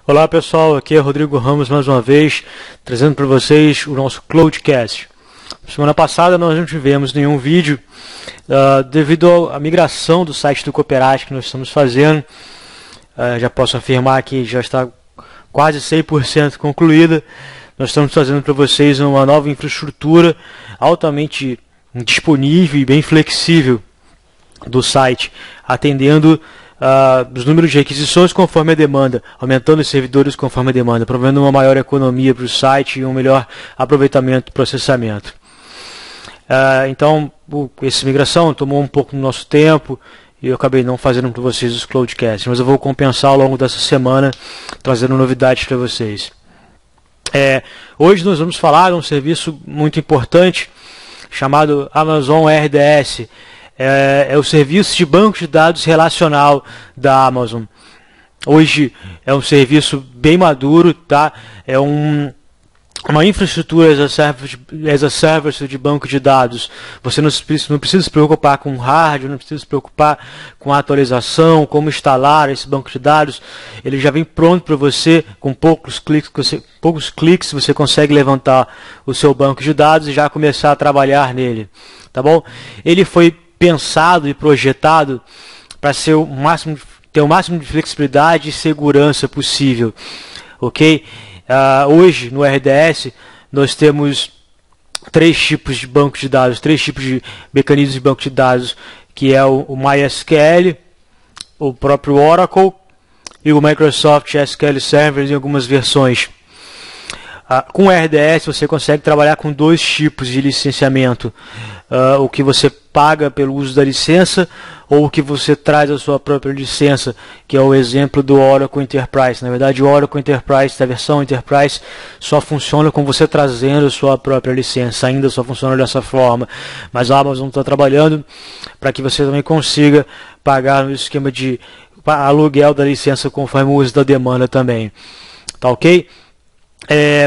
Olá pessoal, aqui é Rodrigo Ramos mais uma vez, trazendo para vocês o nosso Cloudcast. Semana passada nós não tivemos nenhum vídeo devido à migração do site do Cooperate que nós estamos fazendo. Já posso afirmar que já está quase 100% concluída. Nós estamos fazendo para vocês uma nova infraestrutura altamente disponível e bem flexível do site, atendendo os números de requisições conforme a demanda, aumentando os servidores conforme a demanda, provendo uma maior economia para o site e um melhor aproveitamento do processamento. Então, essa migração tomou um pouco do nosso tempo e eu acabei não fazendo para vocês os Cloudcasts, mas eu vou compensar ao longo dessa semana, trazendo novidades para vocês. Hoje nós vamos falar de um serviço muito importante chamado Amazon RDS. É o serviço de banco de dados relacional da Amazon. Hoje é um serviço bem maduro, tá? É uma infraestrutura as a service de banco de dados. Você não precisa se preocupar com hardware, não precisa se preocupar com a atualização, como instalar esse banco de dados. Ele já vem pronto para você, com poucos cliques você consegue levantar o seu banco de dados e já começar a trabalhar nele, tá bom? Ele foi pensado e projetado para ter o máximo de flexibilidade e segurança possível, ok? Hoje no RDS nós temos três tipos de banco de dados, três tipos de mecanismos de banco de dados, que é o MySQL, o próprio Oracle e o Microsoft SQL Server em algumas versões. Com o RDS você consegue trabalhar com dois tipos de licenciamento, o que você paga pelo uso da licença ou o que você traz a sua própria licença, que é o exemplo do Oracle Enterprise. Na verdade, o Oracle Enterprise, da versão Enterprise, só funciona com você trazendo a sua própria licença, ainda só funciona dessa forma, mas a Amazon está trabalhando para que você também consiga pagar no esquema de aluguel da licença conforme o uso da demanda também, tá ok?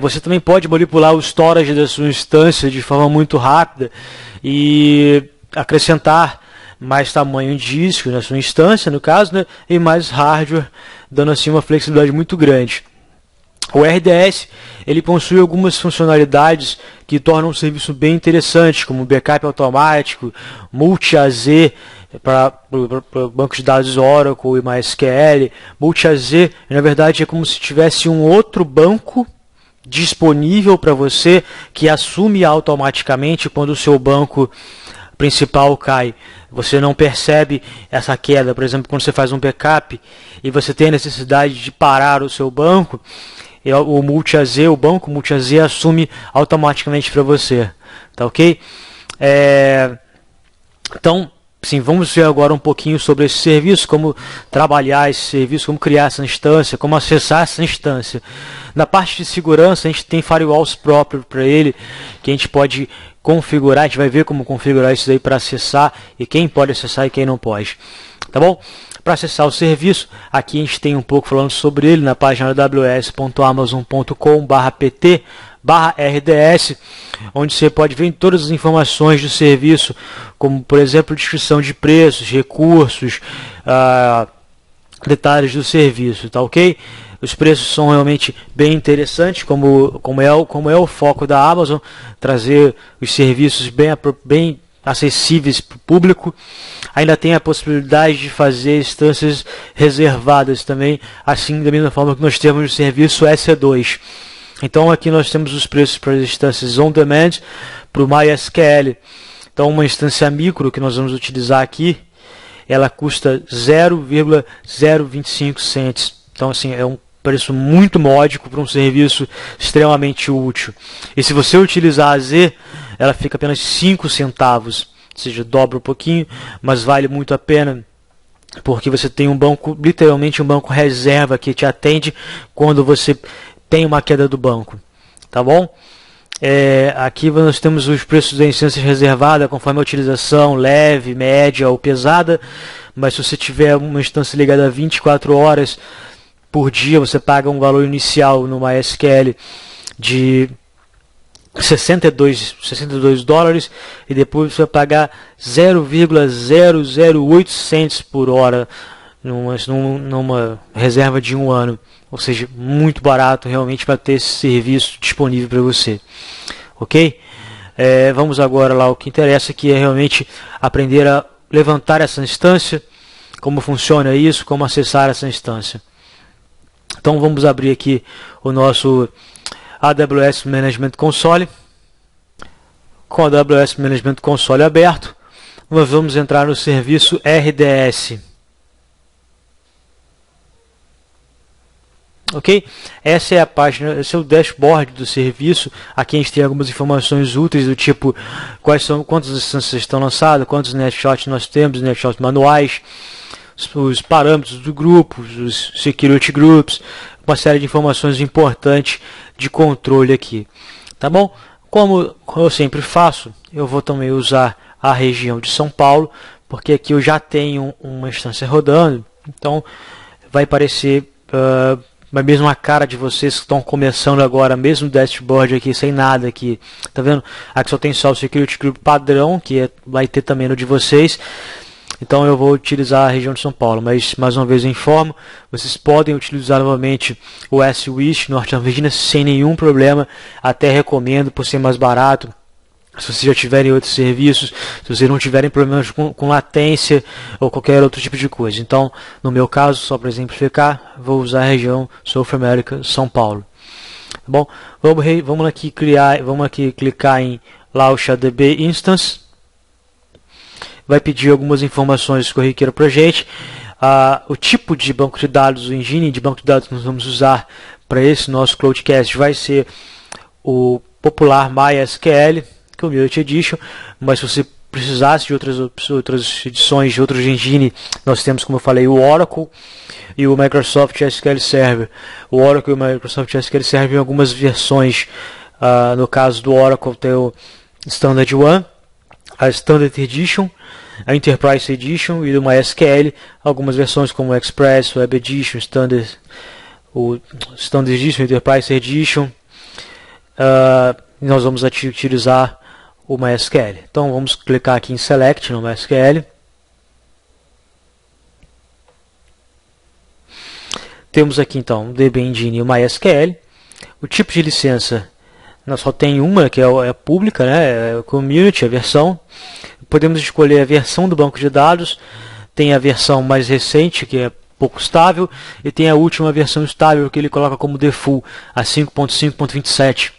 Você também pode manipular o storage da sua instância de forma muito rápida e acrescentar mais tamanho de disco na sua instância, no caso, né, e mais hardware, dando assim uma flexibilidade muito grande. O RDS ele possui algumas funcionalidades que tornam o serviço bem interessante, como backup automático, multi-AZ para banco de dados Oracle e MySQL. Multi-AZ, na verdade, é como se tivesse um outro banco disponível para você que assume automaticamente quando o seu banco principal cai. Você não percebe essa queda. Por exemplo, quando você faz um backup e você tem a necessidade de parar o seu banco, o multi-AZ, o banco multi-AZ assume automaticamente para você, tá ok? Então, sim, vamos ver agora um pouquinho sobre esse serviço, como trabalhar esse serviço, como criar essa instância, como acessar essa instância. Na parte de segurança, a gente tem firewalls próprios para ele, que a gente pode configurar, a gente vai ver como configurar isso aí para acessar, e quem pode acessar e quem não pode, tá bom? Para acessar o serviço, aqui a gente tem um pouco falando sobre ele na página aws.amazon.com/pt/RDS, onde você pode ver todas as informações do serviço, como por exemplo descrição de preços, recursos, detalhes do serviço, tá ok? Os preços são realmente bem interessantes, como é o foco da Amazon, trazer os serviços bem acessíveis para o público. Ainda tem a possibilidade de fazer instâncias reservadas também, assim da mesma forma que nós temos o serviço EC2. Então aqui nós temos os preços para as instâncias on demand, para o MySQL. Então uma instância micro que nós vamos utilizar aqui, ela custa 0,025 cents. Então assim, é um preço muito módico para um serviço extremamente útil. E se você utilizar a Z, ela fica apenas 5 centavos, ou seja, dobra um pouquinho, mas vale muito a pena, porque você tem um banco, literalmente um banco reserva que te atende quando você tem uma queda do banco, tá bom? Aqui nós temos os preços da instância reservada conforme a utilização, leve, média ou pesada, mas se você tiver uma instância ligada a 24 horas por dia, você paga um valor inicial no MySQL de 62 dólares e depois você vai pagar 0,008 cents por hora numa reserva de 1 ano, ou seja, muito barato realmente para ter esse serviço disponível para você, ok? Vamos agora lá ao que interessa, que é realmente aprender a levantar essa instância, como funciona isso, como acessar essa instância. Então vamos abrir aqui o nosso AWS Management Console. Com o AWS Management Console aberto, nós vamos entrar no serviço RDS. Ok? Essa é a página, esse é o dashboard do serviço. Aqui a gente tem algumas informações úteis do tipo quantas instâncias estão lançadas, quantos snapshots nós temos, snapshots manuais, os parâmetros do grupo, os security groups, uma série de informações importantes de controle aqui. Tá bom? Como eu sempre faço, eu vou também usar a região de São Paulo, porque aqui eu já tenho uma instância rodando, então vai parecer a mesma cara de vocês que estão começando agora, mesmo dashboard aqui, sem nada aqui, tá vendo? Aqui só tem só o Security Group padrão, que vai ter também no de vocês, então eu vou utilizar a região de São Paulo, mas mais uma vez eu informo, vocês podem utilizar novamente o S-Wish Northern Virginia sem nenhum problema, até recomendo por ser mais barato. Se vocês já tiverem outros serviços, se vocês não tiverem problemas com latência ou qualquer outro tipo de coisa. Então, no meu caso, só para exemplificar, vou usar a região South America, São Paulo. Tá bom? Vamos aqui clicar em LaunchDB Instance. Vai pedir algumas informações corriqueiras para a gente. O tipo de banco de dados, o engine de banco de dados que nós vamos usar para esse nosso Cloudcast vai ser o popular MySQL, Community Edition, mas se você precisasse de outras edições de outros engine, nós temos, como eu falei, o Oracle e o Microsoft SQL Server. O Oracle e o Microsoft SQL Server em algumas versões, no caso do Oracle tem o Standard One, a Standard Edition, a Enterprise Edition, e do MySQL algumas versões como o Express, Web Edition, o Standard Edition, Enterprise Edition. Nós vamos utilizar o MySQL. Então vamos clicar aqui em Select no MySQL. Temos aqui então o DB Engine e o MySQL. O tipo de licença, nós só tem uma, que é a pública, né? É a Community, a versão. Podemos escolher a versão do banco de dados. Tem a versão mais recente, que é pouco estável, e tem a última versão estável, que ele coloca como default, a 5.5.27,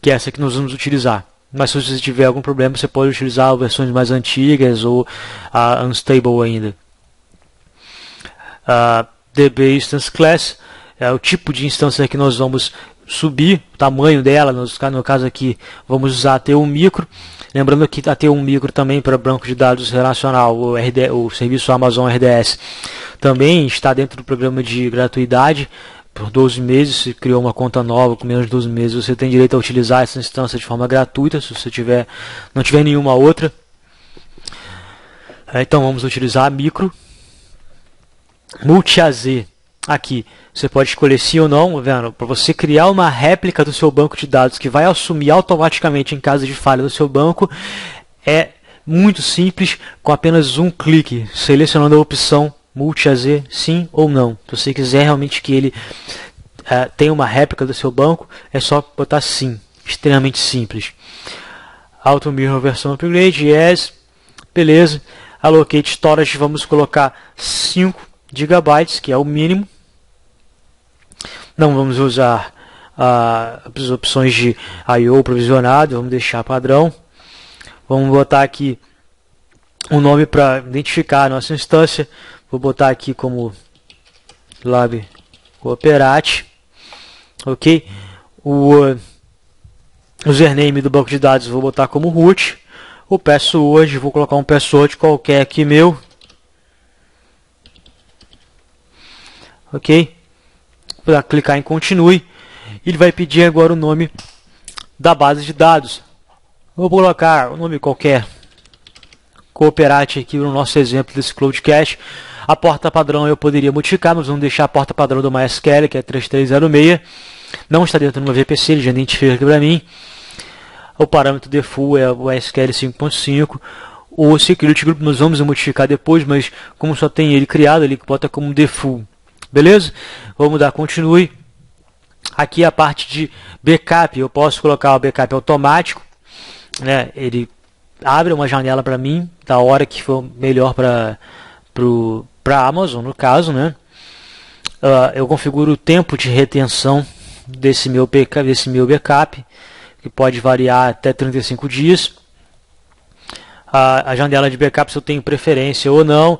que é essa que nós vamos utilizar. Mas se você tiver algum problema, você pode utilizar versões mais antigas ou a Unstable ainda. DB Instance Class é o tipo de instância que nós vamos subir, o tamanho dela, no caso aqui vamos usar a T1 Micro. Lembrando que a T1 Micro também para banco de dados relacional, o serviço Amazon RDS, também está dentro do programa de gratuidade. Por 12 meses, se criou uma conta nova com menos de 12 meses, você tem direito a utilizar essa instância de forma gratuita, se você não tiver nenhuma outra. Então vamos utilizar a Micro. Multi-AZ, aqui você pode escolher sim ou não, para você criar uma réplica do seu banco de dados que vai assumir automaticamente em caso de falha do seu banco. É muito simples, com apenas um clique, selecionando a opção Multi-AZ, sim ou não. Se você quiser realmente que ele tenha uma réplica do seu banco, é só botar sim. Extremamente simples. Auto Mirror versão upgrade, yes. Beleza. Allocate Storage, vamos colocar 5 GB, que é o mínimo. Não vamos usar as opções de I/O provisionado, vamos deixar padrão. Vamos botar aqui um nome para identificar a nossa instância. Vou botar aqui como Lab Cooperate, ok? O username do banco de dados vou botar como root. O password, vou colocar um password qualquer aqui meu, ok? Para clicar em continue, ele vai pedir agora o nome da base de dados. Vou colocar um nome qualquer, Cooperate aqui no nosso exemplo desse Cloudcast. A porta padrão eu poderia modificar, mas vamos deixar a porta padrão do MySQL, que é 3306. Não está dentro do meu VPC, ele já identifica aqui para mim. O parâmetro default é o SQL 5.5. O Security Group nós vamos modificar depois, mas como só tem ele criado, ele bota como default. Beleza? Vamos dar continue. Aqui a parte de backup, eu posso colocar o backup automático, né? Ele abre uma janela para mim, da hora que for melhor para a Amazon, no caso, né? Eu configuro o tempo de retenção desse meu backup, que pode variar até 35 dias. A janela de backup, se eu tenho preferência ou não,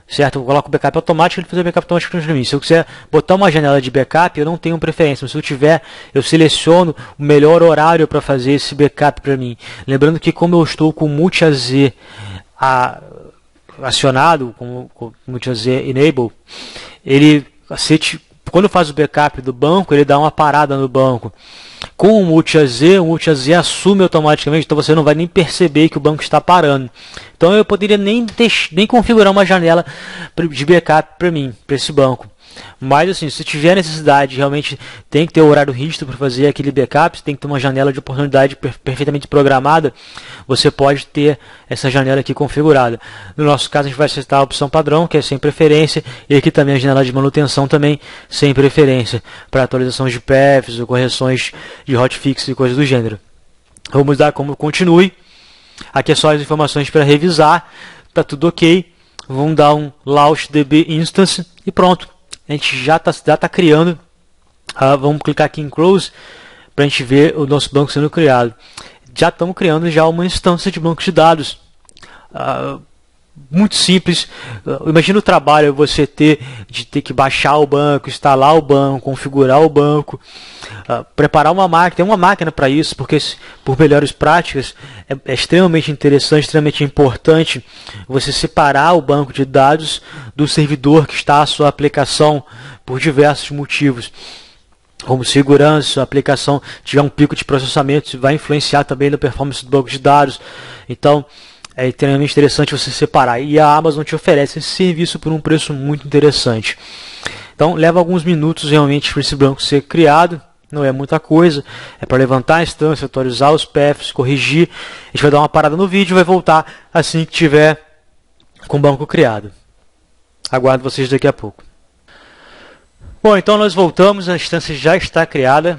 certo? Eu coloco o backup automático, ele faz o backup automático para mim. Se eu quiser botar uma janela de backup, eu não tenho preferência. Mas se eu tiver, eu seleciono o melhor horário para fazer esse backup para mim. Lembrando que como eu estou com o Multi-AZ acionado, com o Multi-AZ Enable, ele, quando faz o backup do banco, ele dá uma parada no banco. Com o Multi-AZ assume automaticamente, então você não vai nem perceber que o banco está parando. Então eu poderia nem configurar uma janela de backup para mim, para esse banco. Mas assim, se tiver necessidade, realmente tem que ter o horário rígido para fazer aquele backup, tem que ter uma janela de oportunidade perfeitamente programada, você pode ter essa janela aqui configurada. No nosso caso, a gente vai acessar a opção padrão, que é sem preferência, e aqui também a janela de manutenção também sem preferência, para atualizações de paths ou correções de hotfix e coisas do gênero. Vamos dar como continue. Aqui é só as informações para revisar, está tudo ok. Vamos dar um launch DB instance e pronto. A gente já tá criando. Vamos clicar aqui em Close para a gente ver o nosso banco sendo criado. Já estamos criando já uma instância de banco de dados. Muito simples. Imagina o trabalho você ter que baixar o banco, instalar o banco, configurar o banco, preparar uma máquina. Tem uma máquina para isso, porque por melhores práticas é extremamente interessante, extremamente importante você separar o banco de dados do servidor que está a sua aplicação por diversos motivos. Como segurança, se a aplicação tiver um pico de processamento, isso vai influenciar também na performance do banco de dados. Então, é extremamente interessante você separar. E a Amazon te oferece esse serviço por um preço muito interessante. Então, leva alguns minutos realmente para esse banco ser criado. Não é muita coisa. É para levantar a instância, atualizar os paths, corrigir. A gente vai dar uma parada no vídeo e vai voltar assim que tiver com o banco criado. Aguardo vocês daqui a pouco. Bom, então nós voltamos. A instância já está criada.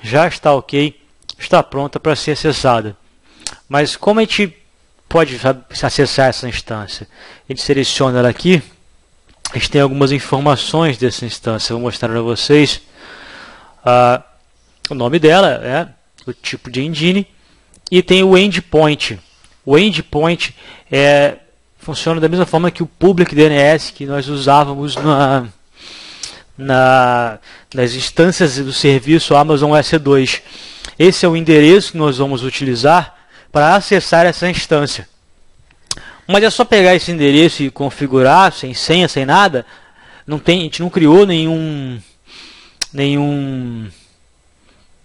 Já está ok. Está pronta para ser acessada. Mas como a gente pode acessar essa instância? A gente seleciona ela aqui. A gente tem algumas informações dessa instância. Eu vou mostrar para vocês. O nome dela, o tipo de engine. E tem o endpoint. O endpoint funciona da mesma forma que o public DNS que nós usávamos nas instâncias do serviço Amazon EC2. Esse é o endereço que nós vamos utilizar para acessar essa instância. Mas é só pegar esse endereço e configurar, sem senha, sem nada. A gente não criou nenhum...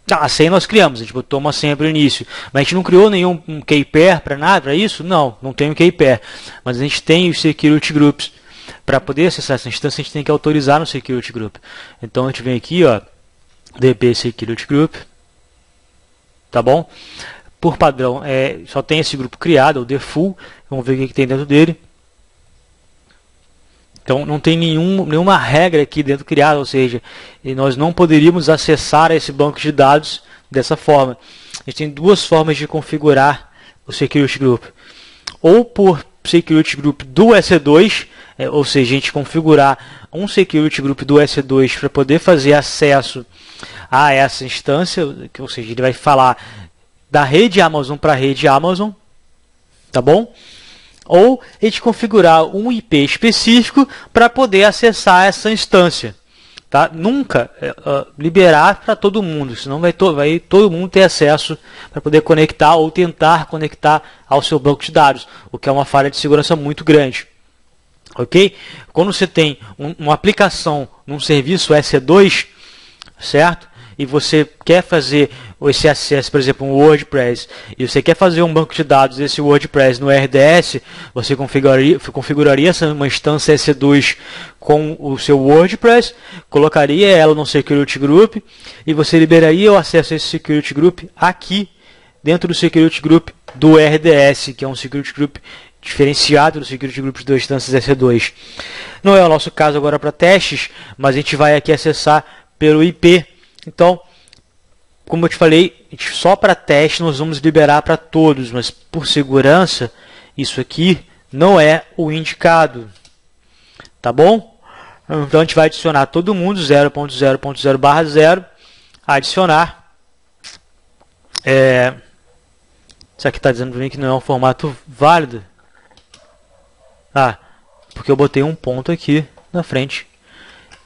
A senha nós criamos, a gente botou uma senha para o início. Mas a gente não criou nenhum key pair para nada, para isso? Não tem um key pair. Mas a gente tem os security groups. Para poder acessar essa instância, a gente tem que autorizar no security group. Então a gente vem aqui, DB security group. Tá bom? Por padrão, só tem esse grupo criado, o default. Vamos ver o que tem dentro dele. Então, não tem nenhuma regra aqui dentro criada, ou seja, nós não poderíamos acessar esse banco de dados dessa forma. A gente tem duas formas de configurar o Security Group. Ou por Security Group do EC2, ou seja, a gente configurar um Security Group do EC2 para poder fazer acesso a essa instância, ou seja, ele vai falar da rede Amazon para a rede Amazon, tá bom? Ou a gente configurar um IP específico para poder acessar essa instância. Tá? Nunca liberar para todo mundo, senão vai todo mundo ter acesso para poder conectar ou tentar conectar ao seu banco de dados, o que é uma falha de segurança muito grande. Ok? Quando você tem uma aplicação num serviço EC2, certo? E você quer fazer esse acesso, por exemplo, um WordPress, e você quer fazer um banco de dados desse WordPress no RDS, você configuraria uma instância EC2 com o seu WordPress, colocaria ela no Security Group, e você liberaria o acesso a esse Security Group aqui, dentro do Security Group do RDS, que é um Security Group diferenciado do Security Group de 2 instâncias EC2. Não é o nosso caso agora para testes, mas a gente vai aqui acessar pelo IP. Então, como eu te falei, só para teste nós vamos liberar para todos, mas por segurança, isso aqui não é o indicado. Tá bom? Então a gente vai adicionar todo mundo, 0.0.0/0, adicionar. Isso aqui está dizendo para mim que não é um formato válido. Porque eu botei um ponto aqui na frente.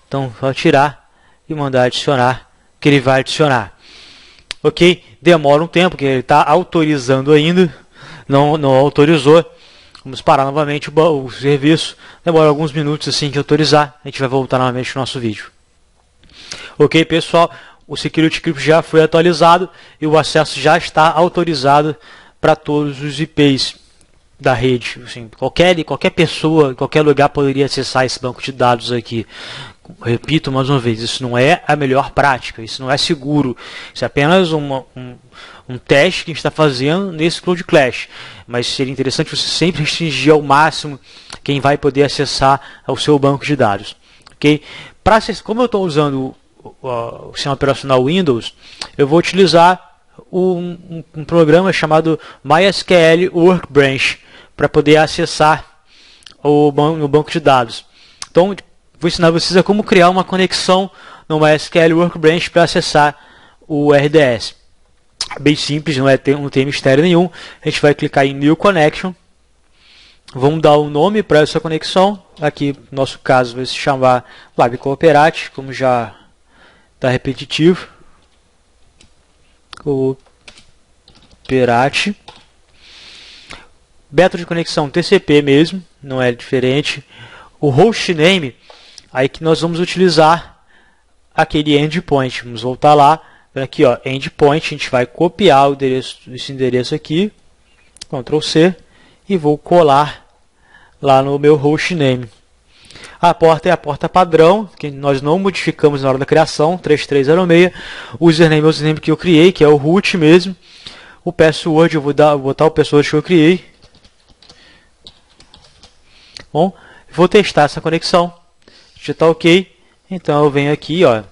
Então, só tirar e mandar adicionar, que ele vai adicionar. Ok? Demora um tempo, porque ele está autorizando ainda. Não autorizou. Vamos parar novamente o serviço. Demora alguns minutos assim que autorizar. A gente vai voltar novamente no nosso vídeo. Ok, pessoal? O Security Group já foi atualizado e o acesso já está autorizado para todos os IPs da rede. Assim, qualquer pessoa, em qualquer lugar poderia acessar esse banco de dados aqui. Repito mais uma vez, isso não é a melhor prática, isso não é seguro. Isso é apenas um teste que a gente está fazendo nesse Cloud Clash. Mas seria interessante você sempre restringir ao máximo quem vai poder acessar ao seu banco de dados. Okay? Como eu estou usando o sistema operacional Windows, eu vou utilizar um programa chamado MySQL Workbench para poder acessar o banco de dados. Então, vou ensinar vocês a como criar uma conexão no MySQL Workbench para acessar o RDS. Bem simples, não tem mistério nenhum. A gente vai clicar em New Connection. Vamos dar um nome para essa conexão. Aqui, no nosso caso, vai se chamar Lab Cooperate, como já está repetitivo. Cooperate. Método de conexão TCP mesmo, não é diferente. O hostname, aí que nós vamos utilizar aquele endpoint. Vamos voltar lá, aqui ó, endpoint, a gente vai copiar esse endereço aqui, Ctrl C, e vou colar lá no meu hostname. A porta é a porta padrão, que nós não modificamos na hora da criação, 3306. O username é o username que eu criei, que é o root mesmo. O password, eu vou botar o password que eu criei. Bom, vou testar essa conexão. Já está ok. Então eu venho aqui, ó.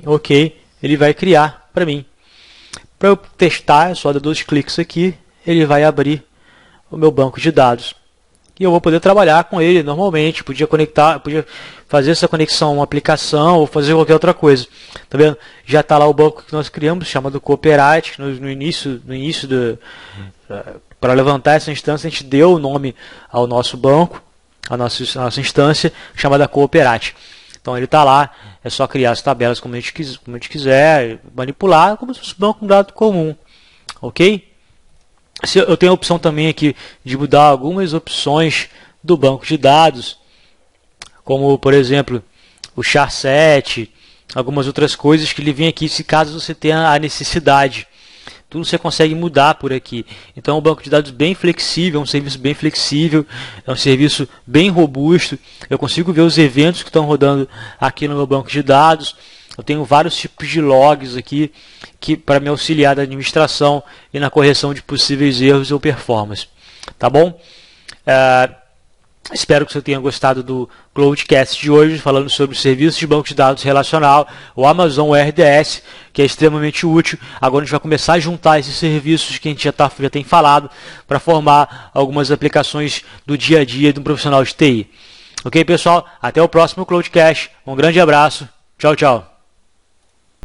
Ok, ele vai criar para mim. Para eu testar, é só dar 2 cliques aqui. Ele vai abrir o meu banco de dados. E eu vou poder trabalhar com ele normalmente. Podia fazer essa conexão a uma aplicação ou fazer qualquer outra coisa. Tá vendo? Já está lá o banco que nós criamos, chamado Cooperate. No início para levantar essa instância, a gente deu o nome ao nosso banco, à nossa instância, chamada Cooperate. Então ele está lá, é só criar as tabelas como a gente quiser, manipular como se fosse um banco de dados comum. Ok? Eu tenho a opção também aqui de mudar algumas opções do banco de dados, como por exemplo o char7, algumas outras coisas que ele vem aqui se caso você tenha a necessidade. Tudo você consegue mudar por aqui. Então é um banco de dados bem flexível, é um serviço bem flexível, é um serviço bem robusto. Eu consigo ver os eventos que estão rodando aqui no meu banco de dados. Eu tenho vários tipos de logs aqui para me auxiliar na administração e na correção de possíveis erros ou performance. Tá bom? Espero que você tenha gostado do Cloudcast de hoje, falando sobre o serviço de banco de dados relacional, o Amazon RDS, que é extremamente útil. Agora a gente vai começar a juntar esses serviços que a gente já tem falado para formar algumas aplicações do dia a dia de um profissional de TI. Ok, pessoal? Até o próximo Cloudcast. Um grande abraço. Tchau, tchau.